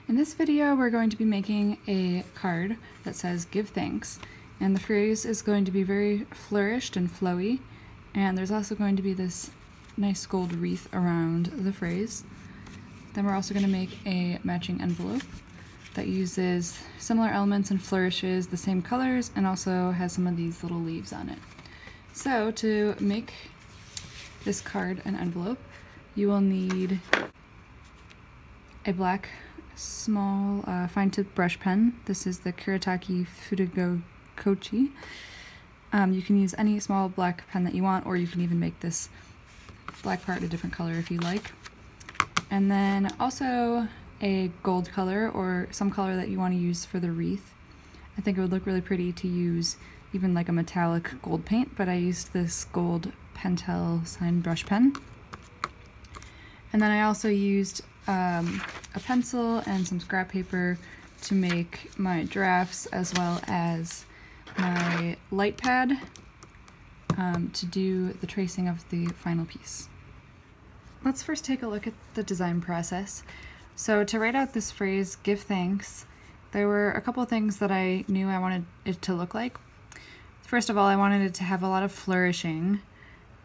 In this video, we're going to be making a card that says "Give thanks," and the phrase is going to be very flourished and flowy, and there's also going to be this nice gold wreath around the phrase. Then we're also going to make a matching envelope that uses similar elements and flourishes the same colors and also has some of these little leaves on it. So to make this card an envelope, you will need a black small fine tip brush pen. This is the Kuretake Fudogo Kochi. You can use any small black pen that you want, or you can even make this black part a different color if you like. And then also a gold color or some color that you want to use for the wreath. I think it would look really pretty to use even like a metallic gold paint, but I used this gold Pentel sign brush pen. And then I also used a pencil and some scrap paper to make my drafts, as well as my light pad to do the tracing of the final piece. Let's first take a look at the design process. So to write out this phrase, "Give thanks," there were a couple things that I knew I wanted it to look like. First of all, I wanted it to have a lot of flourishing,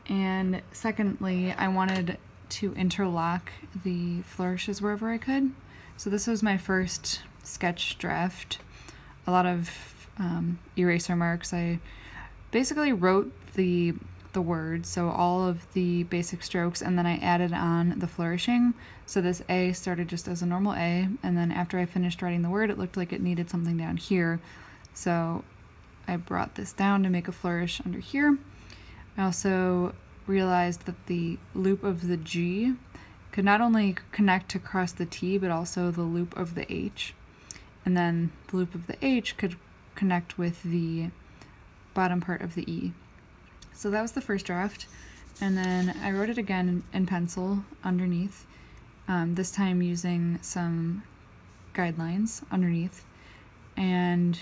and secondly, I wanted to interlock the flourishes wherever I could. So this was my first sketch draft. A lot of eraser marks. I basically wrote the words, so all of the basic strokes, and then I added on the flourishing. So this A started just as a normal A, and then after I finished writing the word, it looked like it needed something down here. So I brought this down to make a flourish under here. I also realized that the loop of the G could not only connect across the T, but also the loop of the H. And then the loop of the H could connect with the bottom part of the E. So that was the first draft. And then I wrote it again in pencil underneath, this time using some guidelines underneath, and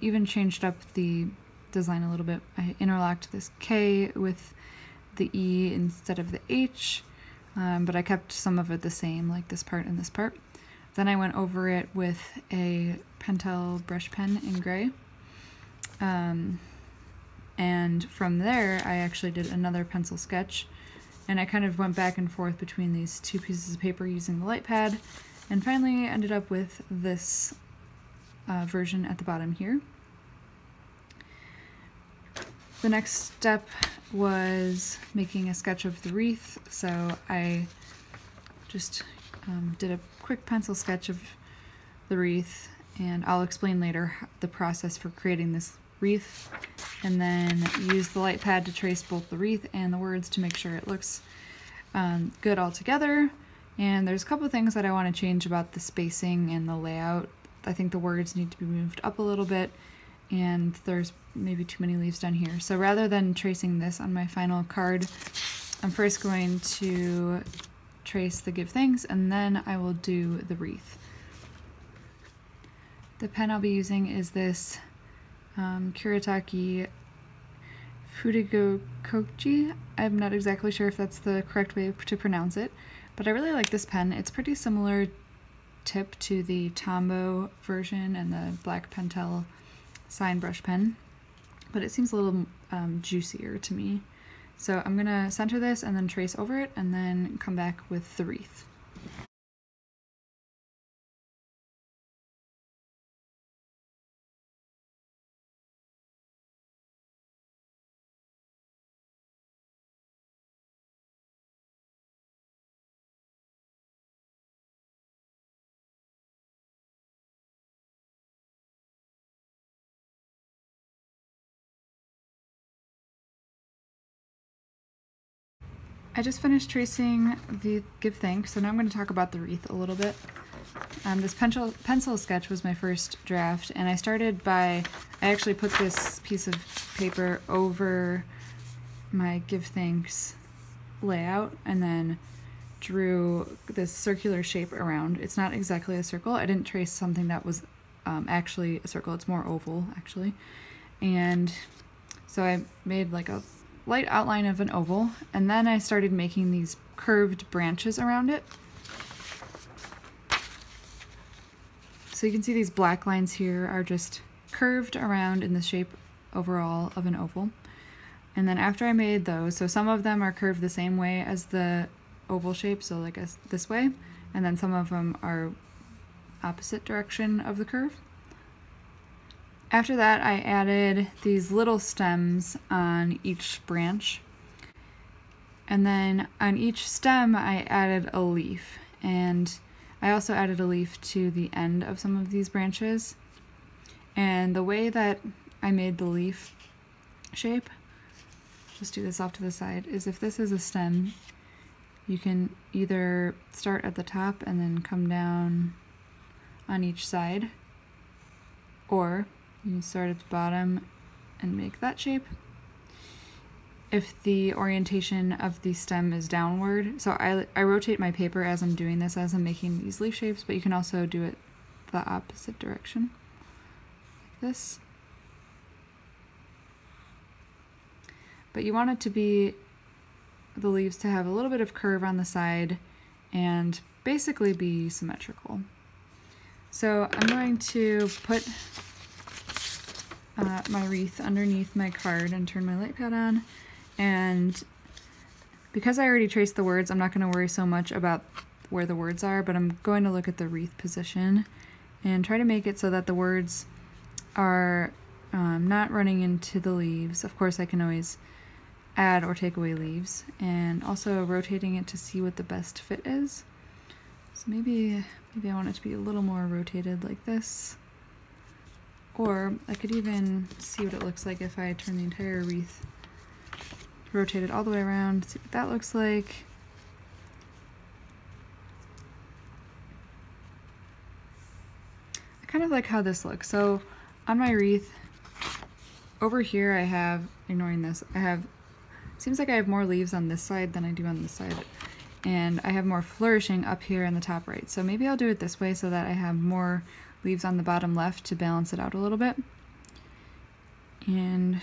even changed up the design a little bit. I interlocked this K with the E instead of the H, but I kept some of it the same, like this part and this part. Then I went over it with a Pentel brush pen in gray. And from there, I actually did another pencil sketch, and I kind of went back and forth between these two pieces of paper using the light pad, and finally ended up with this version at the bottom here. The next step was making a sketch of the wreath, so I just did a quick pencil sketch of the wreath, and I'll explain later the process for creating this wreath, and then use the light pad to trace both the wreath and the words to make sure it looks good all together. And there's a couple things that I want to change about the spacing and the layout. I think the words need to be moved up a little bit, and there's maybe too many leaves down here. So rather than tracing this on my final card, I'm first going to trace the "Give thanks," and then I will do the wreath. The pen I'll be using is this Kuretake Fudogo Kochi. I'm not exactly sure if that's the correct way to pronounce it, but I really like this pen. It's pretty similar tip to the Tombow version and the black Pentel sign brush pen, but it seems a little juicier to me. So I'm gonna center this and then trace over it, and then come back with the wreath. I just finished tracing the "Give thanks," so now I'm going to talk about the wreath a little bit. This pencil sketch was my first draft, and I started by, I actually put this piece of paper over my "Give thanks" layout, and then drew this circular shape around. It's not exactly a circle. I didn't trace something that was actually a circle. It's more oval, actually. And so I made like a light outline of an oval, and then I started making these curved branches around it. So you can see these black lines here are just curved around in the shape overall of an oval. And then after I made those, so some of them are curved the same way as the oval shape, so like this way, and then some of them are opposite direction of the curve. After that, I added these little stems on each branch. And then on each stem, I added a leaf. And I also added a leaf to the end of some of these branches. And the way that I made the leaf shape, just do this off to the side, is if this is a stem, you can either start at the top and then come down on each side, or you can start at the bottom and make that shape. If the orientation of the stem is downward, so I rotate my paper as I'm doing this, as I'm making these leaf shapes, but you can also do it the opposite direction, like this. But you want it to be, the leaves to have a little bit of curve on the side and basically be symmetrical. So I'm going to put my wreath underneath my card and turn my light pad on. And because I already traced the words, I'm not going to worry so much about where the words are, but I'm going to look at the wreath position and try to make it so that the words are not running into the leaves. Of course, I can always add or take away leaves, and also rotating it to see what the best fit is. So maybe I want it to be a little more rotated like this. Or I could even see what it looks like if I turn the entire wreath, rotate it all the way around, see what that looks like. I kind of like how this looks. So on my wreath, over here I have, ignoring this, seems like I have more leaves on this side than I do on this side. And I have more flourishing up here in the top right. So maybe I'll do it this way so that I have more leaves on the bottom left to balance it out a little bit. And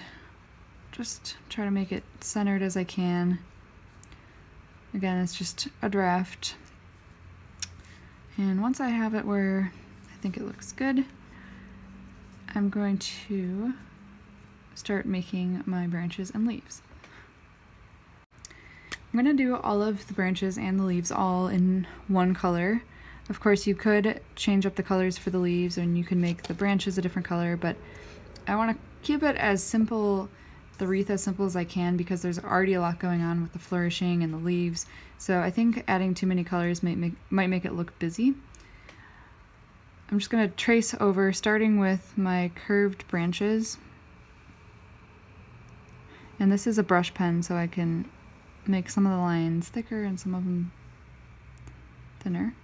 just try to make it centered as I can. Again, it's just a draft. And once I have it where I think it looks good, I'm going to start making my branches and leaves. I'm going to do all of the branches and the leaves all in one color. Of course, you could change up the colors for the leaves and you can make the branches a different color, but I want to keep it as simple, the wreath as simple as I can, because there's already a lot going on with the flourishing and the leaves. So I think adding too many colors might make it look busy. I'm just going to trace over, starting with my curved branches. And this is a brush pen, so I can make some of the lines thicker and some of them thinner.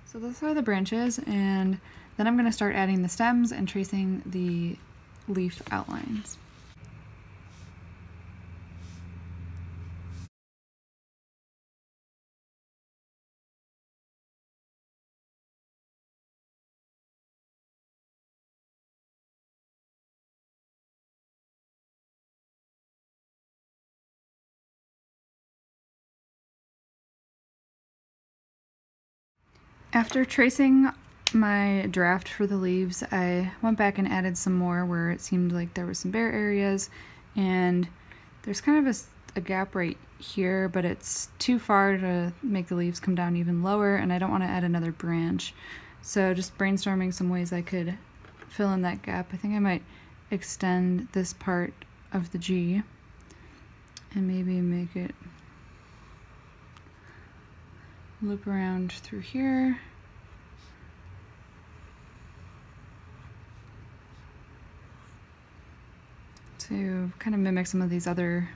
So those are the branches, and then I'm going to start adding the stems and tracing the leaf outlines. After tracing my draft for the leaves, I went back and added some more where it seemed like there were some bare areas, and there's kind of a gap right here, but it's too far to make the leaves come down even lower, and I don't want to add another branch. So just brainstorming some ways I could fill in that gap. I think I might extend this part of the G and maybe make it loop around through here. To kind of mimic some of these other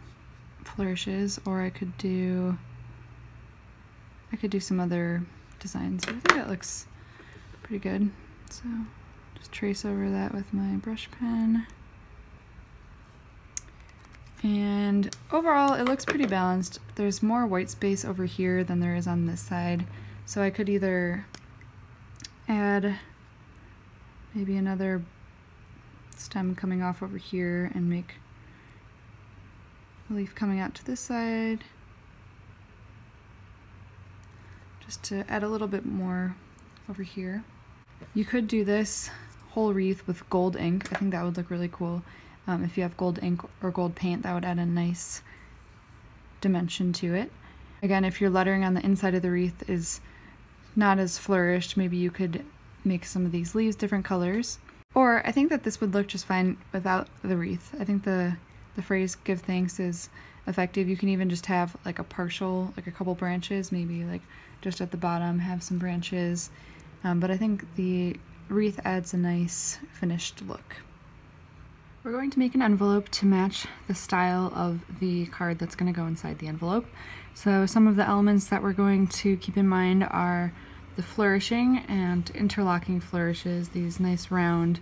flourishes, or I could do some other designs, but I think that looks pretty good. So just trace over that with my brush pen. And overall, it looks pretty balanced. There's more white space over here than there is on this side. So I could either add maybe another stem coming off over here and make a leaf coming out to this side, just to add a little bit more over here. You could do this whole wreath with gold ink. I think that would look really cool. If you have gold ink or gold paint, that would add a nice dimension to it. Again, if your lettering on the inside of the wreath is not as flourished, maybe you could make some of these leaves different colors. Or I think that this would look just fine without the wreath. I think the phrase "give thanks" is effective. You can even just have like a partial, like a couple branches, maybe like just at the bottom have some branches. But I think the wreath adds a nice finished look. We're going to make an envelope to match the style of the card that's going to go inside the envelope. So some of the elements that we're going to keep in mind are the flourishing and interlocking flourishes, these nice round,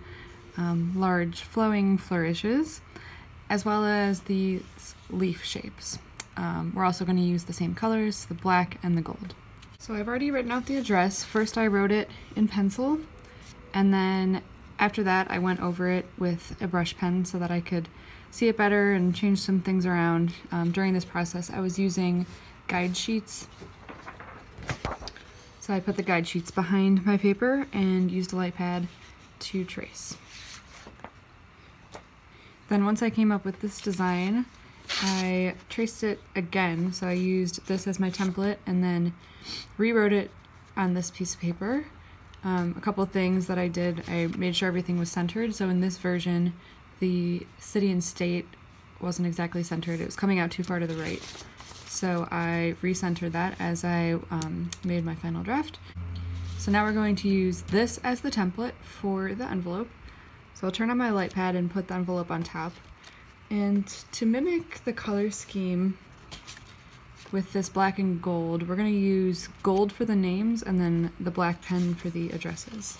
large flowing flourishes, as well as the leaf shapes. We're also going to use the same colors, the black and the gold. So I've already written out the address. First I wrote it in pencil, and then after that I went over it with a brush pen so that I could see it better and change some things around. During this process I was using guide sheets. So I put the guide sheets behind my paper and used a light pad to trace. Then once I came up with this design, I traced it again. So I used this as my template and then rewrote it on this piece of paper. A couple of things that I did, I made sure everything was centered. So in this version, the city and state wasn't exactly centered. It was coming out too far to the right. So I recentered that as I made my final draft. So now we're going to use this as the template for the envelope. So I'll turn on my light pad and put the envelope on top. And to mimic the color scheme with this black and gold, we're going to use gold for the names and then the black pen for the addresses.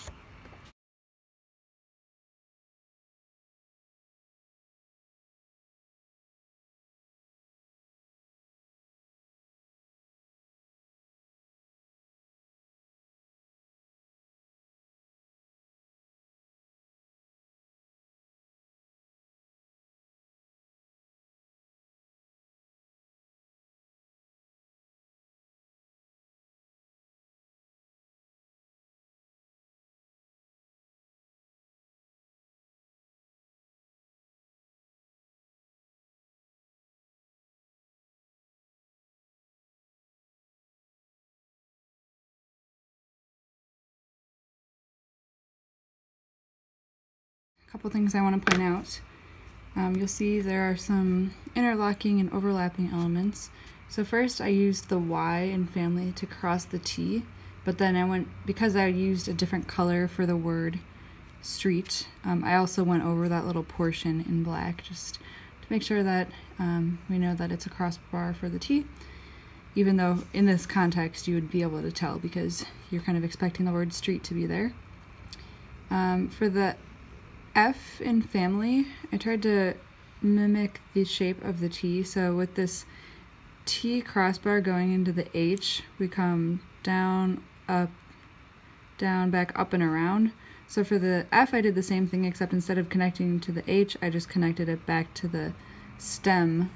A couple things I want to point out. You'll see there are some interlocking and overlapping elements. So first I used the Y in family to cross the T, but then because I used a different color for the word street, I also went over that little portion in black just to make sure that we know that it's a crossbar for the T, even though in this context you would be able to tell because you're kind of expecting the word street to be there. For the F in family, I tried to mimic the shape of the T. So with this T crossbar going into the H, we come down, up, down, back, up, and around. So for the F, I did the same thing, except instead of connecting to the H, I just connected it back to the stem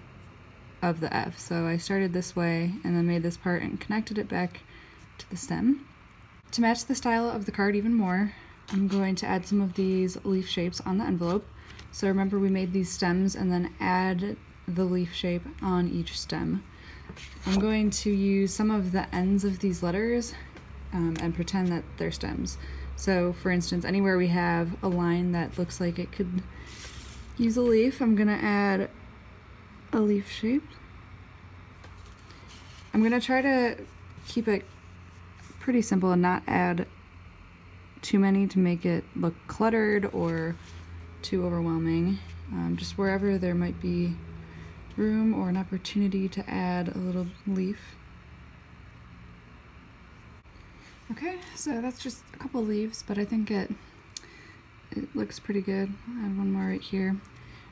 of the F. So I started this way and then made this part and connected it back to the stem. To match the style of the card even more, I'm going to add some of these leaf shapes on the envelope. So remember we made these stems and then add the leaf shape on each stem. I'm going to use some of the ends of these letters and pretend that they're stems. So for instance, anywhere we have a line that looks like it could use a leaf, I'm going to add a leaf shape. I'm going to try to keep it pretty simple and not add too many to make it look cluttered or too overwhelming. Just wherever there might be room or an opportunity to add a little leaf. Okay, so that's just a couple leaves, but I think it looks pretty good. I'll add one more right here.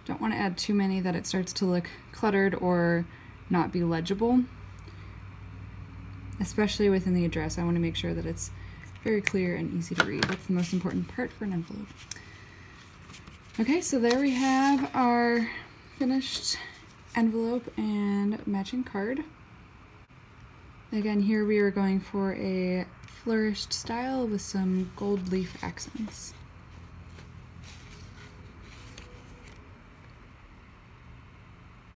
Don't want to add too many that it starts to look cluttered or not be legible. Especially within the address, I want to make sure that it's very clear and easy to read. That's the most important part for an envelope. Okay, so there we have our finished envelope and matching card. Again, here we are going for a flourished style with some gold leaf accents.